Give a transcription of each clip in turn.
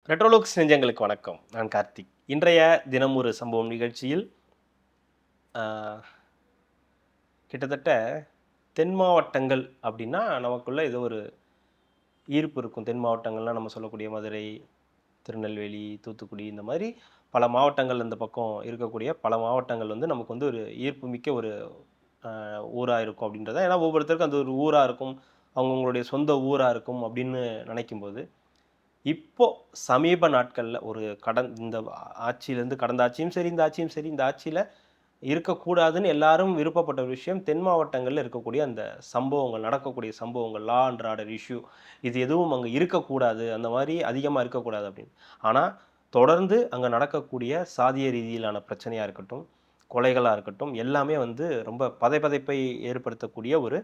ரெட்ரோலுக்ஸ் நெஞ்சங்களுக்கு வணக்கம். நான் கார்த்திக். இன்றைய தினம் ஒரு சம்பவம் நிகழ்ச்சியில் ஆ, கிட்டத்தட்ட தென் மாவட்டங்கள் அப்படின்னா நமக்குள்ள ஏதோ ஒரு ஈர்ப்பு இருக்கும். தென் மாவட்டங்கள்லாம் நம்ம சொல்லக்கூடிய மதுரை, திருநெல்வேலி, தூத்துக்குடி இந்த மாதிரி பல மாவட்டங்கள் இந்த பக்கம் இருக்கக்கூடிய பல மாவட்டங்கள் வந்து நமக்கு வந்து ஒரு ஈர்ப்பு மிக்க ஒரு ஊரா இருக்கும் அப்படின்றத ஏன்னா ஒவ்வொருத்தருக்கும் அந்த ஒரு ஊரா இருக்கும். அவங்கவங்களுடைய சொந்த ஊரா இருக்கும் அப்படின்னு நினைக்கும்போது இப்போ சமீப நாட்கள்ல ஒரு இந்த ஆட்சியிலேருந்து கடந்த ஆட்சியும் சரி, இந்த ஆட்சியும் சரி, இந்த ஆட்சியில இருக்கக்கூடாதுன்னு எல்லாரும் விருப்பப்பட்ட ஒரு விஷயம், தென் மாவட்டங்கள்ல இருக்கக்கூடிய அந்த சம்பவங்கள், நடக்கக்கூடிய சம்பவங்கள், லா அண்ட் ஆர்டர் இஷ்யூ இது எதுவும் அங்க இருக்கக்கூடாது. அந்த மாரி அதிகமா இருக்கக்கூடாது அப்படின்னு. ஆனா, தொடர்ந்து அங்க நடக்கக்கூடிய சாதிய ரீதியிலான பிரச்சனையா இருக்கட்டும், கொலைகளா இருக்கட்டும், எல்லாமே வந்து ரொம்ப பதைபதைப்பை ஏற்படுத்தக்கூடிய ஒரு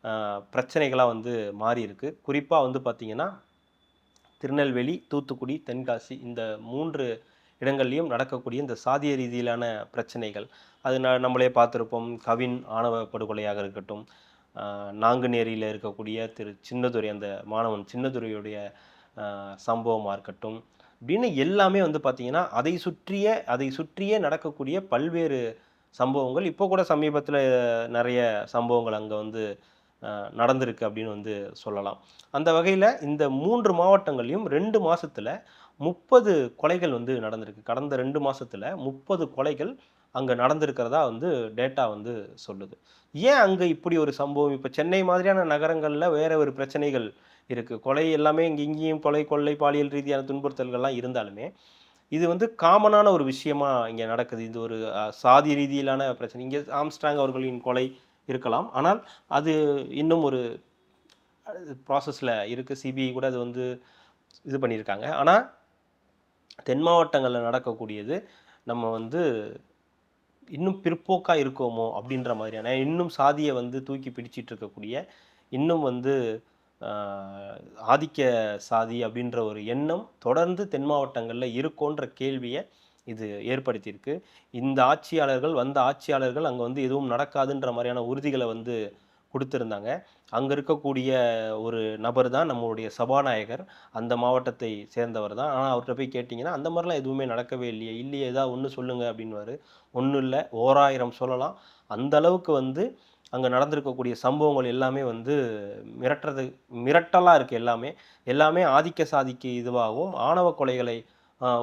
அ பிரச்சனைகளா வந்து மாறியிருக்கு. குறிப்பா வந்து பார்த்தீங்கன்னா திருநெல்வேலி, தூத்துக்குடி, தென்காசி இந்த 3 இடங்கள்லயும் நடக்கக்கூடிய இந்த சாதிய ரீதியிலான பிரச்சனைகள். அது நம்மளே பார்த்திருப்போம். கவின் ஆணவ படுகொலையாக இருக்கட்டும், நாங்குநேரியில இருக்கக்கூடிய திரு சின்னதுரை அந்த மாணவன் சின்னதுரையுடைய சம்பவமா இருக்கட்டும், இப்படின்னு எல்லாமே வந்து பார்த்தீங்கன்னா, அதை சுற்றியே நடக்கக்கூடிய பல்வேறு சம்பவங்கள். இப்போ கூட சமீபத்தில நெறைய சம்பவங்கள் அங்க வந்து நடந்திருக்கு அப்படின்னு வந்து சொல்லலாம். அந்த வகையில இந்த 3 மாவட்டங்கள்லயும் 2 மாசத்துல 30 கொலைகள் வந்து நடந்திருக்கு. கடந்த 2 மாசத்துல 30 கொலைகள் அங்க நடந்திருக்கிறதா வந்து டேட்டா வந்து சொல்லுது. ஏன் அங்க இப்படி ஒரு சம்பவம்? இப்ப சென்னை மாதிரியான நகரங்கள்ல வேற ஒரு பிரச்சனைகள் இருக்கு. கொலை எல்லாமே இங்கேயும் கொலை, கொள்ளை, பாலியல் ரீதியான துன்புறுத்தல்கள்லாம் இருந்தாலுமே, இது வந்து காமனான ஒரு விஷயமா இங்க நடக்குது. இது ஒரு சாதி ரீதியிலான பிரச்சனை. இங்க ஆம்ஸ்ட்ராங் அவர்களின் கொலை இருக்கலாம். ஆனால் அது இன்னும் ஒரு ப்ராசஸ்ல இருக்கு. சிபிஐ கூட அது வந்து இது பண்ணியிருக்காங்க. ஆனா, தென் மாவட்டங்கள்ல நடக்கக்கூடியது, நம்ம வந்து இன்னும் பிற்போக்கா இருக்கோமோ! அப்டின்ற மாதிரியான இன்னும் சாதிய வந்து தூக்கி பிடிச்சிட்டு இருக்கக்கூடிய, இன்னும் வந்து ஆ ஆதிக்க சாதி அப்டின்ற ஒரு எண்ணம் தொடர்ந்து தென் மாவட்டங்கள்ல இருக்கோன்ற கேள்விய இது ஏற்படுத்தியிருக்கு. இந்த வந்த ஆட்சியாளர்கள் அங்க வந்து எதுவும் நடக்காதுன்ற மாரியான உறுதிகள வந்து குடுத்திருந்தாங்க. அங்க இருக்கக்கூடிய ஒரு நபர் தான் நம்மளுடைய சபாநாயகர். அந்த மாவட்டத்தை சேர்ந்தவர் தான். ஆனா அவர்ட்ட போய் கேட்டீங்கன்னா, "அந்த மாரிலாம் எதுவுமே நடக்கவே இல்லையே! இல்லையே ஏதாவது ஒண்ணு சொல்லுங்க" அப்டின்னுவாரு. "ஒண்ணும் இல்ல, ஓராயிரம் சொல்லலாம்." அந்த அளவுக்கு வந்து அங்க நடந்திருக்கக்கூடிய சம்பவங்கள் எல்லாமே வந்து மிரட்டுறது மிரட்டலா இருக்கு எல்லாமே. எல்லாமே ஆதிக்க சாதிக்கு இதுவாகவும், ஆணவ கொலைகளை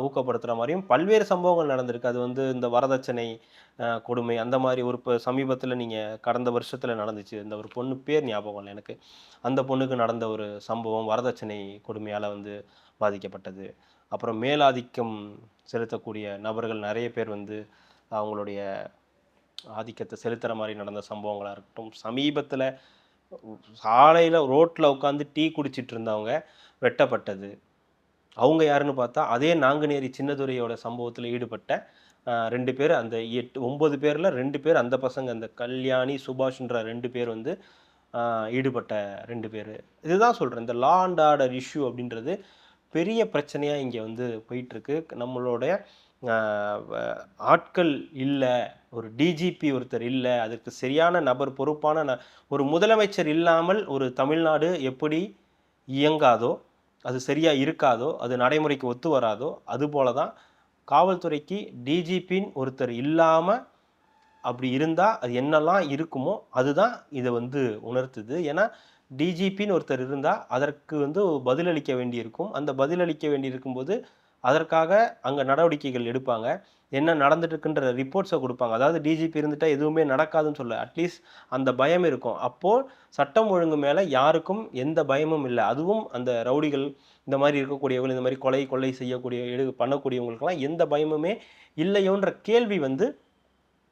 ஊக்கப்படுத்துற மாரியும் பல்வேறு சம்பவங்கள் நடந்திருக்கு. அது வந்து இந்த வரதட்சணை கொடுமை அந்த மாரி ஒரு இப்ப சமீபத்தில நீங்க கடந்த வருஷத்தில நடந்துச்சு. இந்த ஒரு பொண்ணு பேர் ஞாபகம் இல்ல எனக்கு. அந்த பொண்ணுக்கு நடந்த ஒரு சம்பவம் வரதட்சணை கொடுமையால வந்து பாதிக்கப்பட்டது. அப்புறம் மேலாதிக்கம் செலுத்தக்கூடிய நபர்கள் நெறைய பேர் வந்து அவங்களுடைய ஆதிக்கத்த செலுத்துற மாரி நடந்த சம்பவங்களா இருக்கட்டும். சமீபத்தில சாலையில ரோட்ல உட்காந்து டீ குடிச்சிட்டு இருந்தவங்க வெட்டப்பட்டது. அவங்க யாருன்னு பார்த்தா, அதே நாங்குநேரி சின்னதுரையோட சம்பவத்தில ஈடுபட்ட 2 பேரு அந்த 9 பேர்ல 2 பேர் அந்த பசங்க. அந்த கல்யாணி, சுபாஷ்ன்ற 2 பேர் வந்து அ ஈடுபட்ட 2 பேரு. இதுதான் சொல்றேன். இந்த லா அண்ட் ஆர்டர் இஷ்யூ அப்படின்றது பெரிய பிரச்சனையா இங்க வந்து போயிட்டுருக்கு. நம்மளுடைய அ வ ஆட்கள் இல்ல. ஒரு டிஜிபி ஒருத்தர் இல்ல. அதற்கு சரியான நபர் பொறுப்பான ஒரு முதலமைச்சர் இல்லாமல் ஒரு தமிழ்நாடு எப்படி இயங்காதோ, அது சரியா இருக்காதோ, அது நடைமுறைக்கு ஒத்து வராதோ, அதுபோல தான் காவல்துறைக்கு டிஜிபின்னு ஒருத்தர் இல்லாம அப்படி இருந்தா, அது என்னலாம் இருக்குமோ, அதுதான் இத வந்து உணர்த்துது. ஏன்னா, டிஜிபின்னு ஒருத்தர் இருந்தா, அதற்கு வந்து பதிலளிக்க வேண்டியிருக்கும். அந்த பதிலளிக்க வேண்டியிருக்கும்போது, அதற்காக அங்க நடவடிக்கைகள் எடுப்பாங்க. என்ன நடந்துட்டு இருக்குன்ற ரிப்போர்ட்ஸ குடுப்பாங்க. அதாவது டிஜிபி இருந்துட்டா எதுவுமே நடக்காதுன்னு சொல்லல. அட்லீஸ்ட் அந்த பயம் இருக்கும். அப்போ சட்டம் ஒழுங்கு மேல யாருக்கும் எந்த பயமும் இல்ல. அதுவும் அந்த ரவுடிகள், இந்த மாரி இருக்கக்கூடியவர்கள், இந்த மாரி கொலை, கொள்ளை செய்யக்கூடிய பண்ணக்கூடியவங்களுக்கெல்லாம் எந்த பயமுமே இல்லையோன்ற கேள்வி வந்து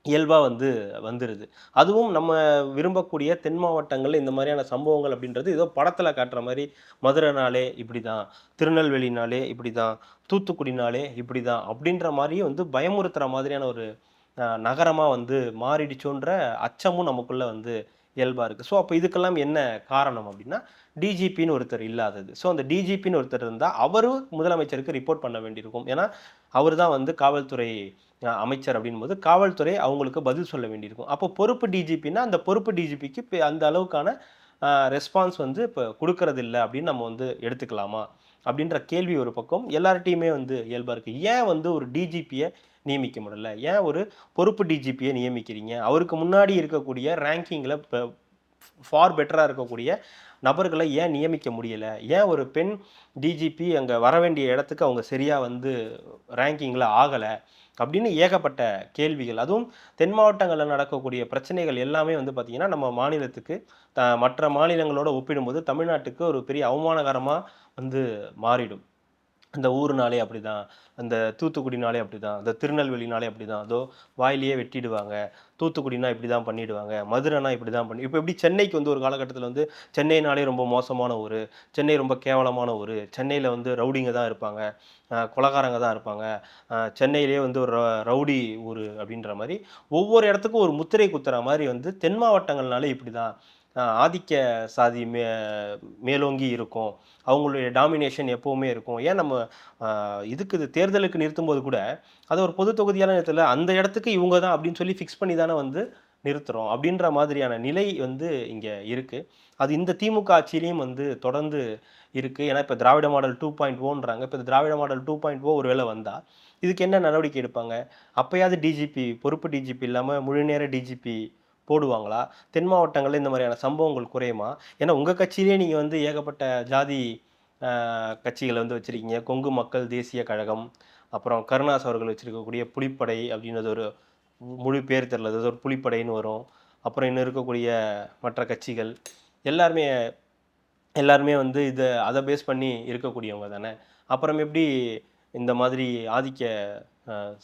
இயல்பா வந்து வந்துருது. அதுவும் நம்ம விரும்பக்கூடிய தென் மாவட்டங்கள்ல இந்த மாரியான சம்பவங்கள் அப்படின்றது ஏதோ படத்துல காட்டுற மாரி, மதுரைனாலே இப்படிதான், திருநெல்வேலினாலே இப்படிதான், தூத்துக்குடினாலே இப்படிதான் அப்படின்ற மாரி வந்து பயமுறுத்துற மாதிரியான ஒரு நகரமா வந்து மாறிடுச்சோன்ற அச்சமும் நமக்குள்ள வந்து இயல்பா இருக்கு. ஸோ, அப்ப இதுக்கெல்லாம் என்ன காரணம் அப்படின்னா, டிஜிபின்னு ஒருத்தர் இல்லாதது. ஸோ, அந்த டிஜிபின்னு ஒருத்தர் இருந்தா, அவரு முதலமைச்சருக்கு ரிப்போர்ட் பண்ண வேண்டியிருக்கும். ஏன்னா, அவரு தான் வந்து காவல்துறை அமைச்சர் அப்படின்னும்போது, காவல்துறை அவங்களுக்கு பதில் சொல்ல வேண்டியிருக்கும். அப்போ பொறுப்பு டிஜிபின்னா, அந்த பொறுப்பு டிஜிபிக்கு அந்த அளவுக்கான ரெஸ்பான்ஸ் வந்து இப்போ குடுக்கறதில்ல அப்படின்னு நம்ம வந்து எடுத்துக்கலாமா? அப்படின்ற கேள்வி ஒரு பக்கம் எல்லார்ட்டயுமே வந்து இயல்பா இருக்கு. ஏன் வந்து ஒரு டிஜிபிய நியமிக்க முடியல? ஏன் ஒரு பொறுப்பு டிஜிபிய நியமிக்கிறீங்க? அவருக்கு முன்னாடி இருக்கக்கூடிய ரேங்கிங்ல ஃபார் பெட்டரா இருக்கக்கூடிய நபர்கள ஏன் நியமிக்க முடியல? ஏன் ஒரு பெண் டிஜிபி அங்க வர வேண்டிய இடத்துக்கு அவங்க சரியா வந்து ரேங்கிங்ல ஆகல? அப்படின்னு ஏகப்பட்ட கேள்விகள். அதுவும் தென் மாவட்டங்கள்ல நடக்கக்கூடிய பிரச்சனைகள் எல்லாமே வந்து பார்த்தீங்கன்னா, நம்ம மாநிலத்துக்கு மற்ற மாநிலங்களோட ஒப்பிடும்போது தமிழ்நாட்டுக்கு ஒரு பெரிய அவமானகரமா வந்து மாறிடும். அந்த ஊருனாலே அப்படிதான். அந்த தூத்துக்குடினாலே அப்படிதான். அந்த திருநெல்வேலினாலே அப்படிதான். அதோ வாயிலேயே வெட்டிடுவாங்க. தூத்துக்குடினா இப்படிதான் பண்ணிடுவாங்க. மதுரைனா இப்படிதான் இப்ப எப்படி சென்னைக்கு வந்து ஒரு காலகட்டத்தில வந்து சென்னைனாலே ரொம்ப மோசமான ஊரு. சென்னை ரொம்ப கேவலமான ஊரு. சென்னையில வந்து ரவுடிங்க தான் இருப்பாங்க. கொலைகாரங்க தான் இருப்பாங்க. சென்னையிலேயே வந்து ஒரு ரவுடி ஊரு அப்படின்ற மாரி, ஒவ்வொரு இடத்துக்கும் ஒரு முத்திரை குத்துற மாரி வந்து தென் மாவட்டங்கள்னாலே இப்படிதான். ஆதிக்க சாதி மேலோங்கி இருக்கும். அவங்களுடைய டாமினேஷன் எப்பவுமே இருக்கும். ஏன் நம்ம அ இதுக்கு தேர்தலுக்கு நிறுத்தும்போது கூட, அத ஒரு பொது தொகுதியால நிறுத்தல. அந்த இடத்துக்கு இவங்க தான் அப்படின்னு சொல்லி ஃபிக்ஸ் பண்ணி தானே வந்து நிறுத்துறோம். அப்படின்ற மாதிரியான நிலை வந்து இங்க இருக்கு. அது இந்த திமுக ஆட்சியிலயும் வந்து தொடர்ந்து இருக்கு. ஏன்னா, இப்ப திராவிட மாடல் 2.0ன்றாங்க. இப்ப இந்த திராவிட மாடல் 2.0 ஒரு வேள வந்தா, இதுக்கு என்ன நடவடிக்கை எடுப்பாங்க? அப்பயாவது டிஜிபி பொறுப்பு டிஜிபி இல்லாம முழுநேர டிஜிபி போடுவாங்களா? தென் மாவட்டங்கள்ல இந்த மாதிரியான சம்பவங்கள் குறையுமா? ஏன்னா, உங்க கட்சியிலேயே நீங்க வந்து ஏகப்பட்ட ஜாதி அ கட்சிகள வந்து வச்சிருக்கீங்க. கொங்கு மக்கள் தேசிய கழகம், அப்புறம் கருணாஸ் அவர்கள் வச்சிருக்கக்கூடிய புலிப்படை அப்படின்றது ஒரு முழு பேர் தெரியல. அது ஒரு புலிப்படைன்னு வரும். அப்புறம் இன்னும் இருக்கக்கூடிய மற்ற கட்சிகள். எல்லாருமே எல்லாருமே வந்து அத பேஸ் பண்ணி இருக்கக்கூடியவங்க தானே! அப்புறம் எப்படி இந்த மாதிரி ஆதிக்க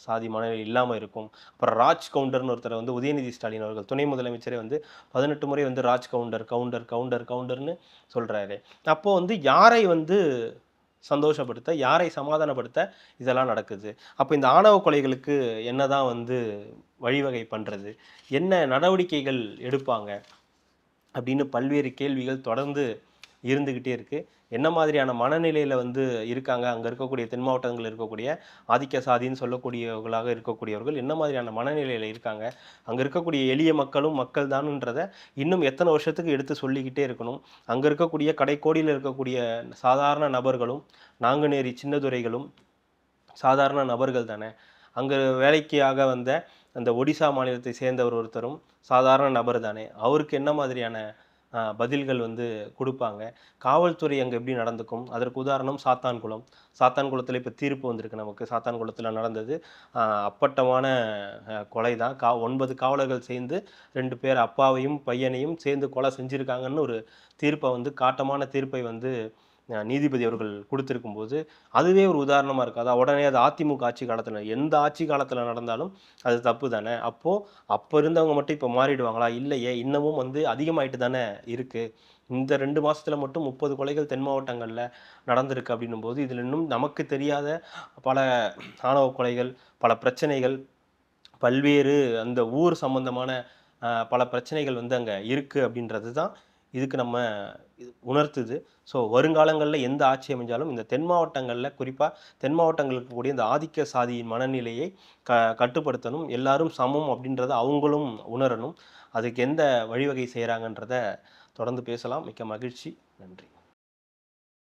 சாதி மனநிலை இல்லாம இருக்கும். அப்புறம் ராஜ் கவுண்டர்ன்னு ஒருத்தர வந்து உதயநிதி ஸ்டாலின் அவர்கள் துணை முதலமைச்சரே வந்து 18 முறை வந்து ராஜ் கவுண்டர், கவுண்டர், கவுண்டர், கவுண்டர்ன்னு சொல்றாரு. அப்போ வந்து யாரை வந்து சந்தோஷப்படுத்த, யாரை சமாதானப்படுத்த இதெல்லாம் நடக்குது? அப்ப இந்த ஆணவ கொலைகளுக்கு என்னதான் வந்து வழிவகை பண்றது? என்ன நடவடிக்கைகள் எடுப்பாங்க? அப்படின்னு பல்வேறு கேள்விகள் தொடர்ந்து இருந்துகிட்டே இருக்கு. என்ன மாதிரியான மனநிலையில வந்து இருக்காங்க, அங்க இருக்கக்கூடிய தென் மாவட்டங்கள்ல இருக்கக்கூடிய ஆதிக்க சாதின்னு சொல்லக்கூடியவர்களாக இருக்கக்கூடியவர்கள் என்ன மாதிரியான மனநிலையில இருக்காங்க? அங்க இருக்கக்கூடிய எளிய மக்களும் மக்கள் தானுன்றத இன்னும் எத்தன வருஷத்துக்கு எடுத்து சொல்லிக்கிட்டே இருக்கணும்? அங்க இருக்கக்கூடிய கடைக்கோடியில இருக்கக்கூடிய சாதாரண நபர்களும், நாங்குநேரி சின்னதுரைகளும் சாதாரண நபர்கள் தானே! அங்க வேலைக்காக வந்த அந்த ஒடிசா மாநிலத்தை சேர்ந்தவர் ஒருத்தரும் சாதாரண நபர் தானே! அவருக்கு என்ன மாதிரியான பதில்கள் வந்து குடுப்பாங்க? காவல்துறை அங்க எப்படி நடந்துக்கும்? அதற்கு உதாரணம் சாத்தான்குளம். சாத்தான்குளத்தில இப்ப தீர்ப்பு வந்திருக்கு நமக்கு. சாத்தான்குளத்தில நடந்தது அப்பட்டமான கொலை தான். 9 காவலர்கள் சேர்ந்து 2 பேர் அப்பாவையும், பையனையும் சேர்ந்து கொலை செஞ்சிருக்காங்கன்னு ஒரு தீர்ப்ப வந்து காட்டமான தீர்ப்பை வந்து நீதிபதி அவர்கள் குடுத்திருக்கும்போது, அதுவே ஒரு உதாரணமா இருக்காதா? உடனே அது அதிமுக ஆட்சி காலத்துல எந்த ஆட்சி காலத்துல நடந்தாலும் அது தப்பு தானே! அப்ப இருந்தவங்க மட்டும் இப்ப மாறிடுவாங்களா? இல்லையே! இன்னமும் வந்து அதிகமாயிட்டு தானே இருக்கு. இந்த 2 மாசத்துல மட்டும் 30 கொலைகள் தென் மாவட்டங்கள்ல நடந்திருக்கு அப்டின்னும்போது, இதுல இன்னும் நமக்கு தெரியாத பல ஆணவ கொலைகள், பல பிரச்சனைகள், பல்வேறு அந்த ஊர் சம்பந்தமான பல பிரச்சனைகள் வந்து அங்க இருக்கு அப்டின்றது தான் இதுக்கு நம்ம உணர்த்துது. ஸோ வருங்காலங்கள்ல எந்த ஆட்சி அமைஞ்சாலும் இந்த தென் மாவட்டங்கள்ல குறிப்பா தென் மாவட்டங்கள்ல இருக்கக்கூடிய இந்த ஆதிக்க சாதியின் மனநிலையை கட்டுப்படுத்தணும். எல்லாரும் சமம் அப்டின்றத அவங்களும் உணரணும். அதுக்கு எந்த வழிவகை செய்றாங்கன்றத தொடர்ந்து பேசலாம். மிக்க மகிழ்ச்சி. நன்றி.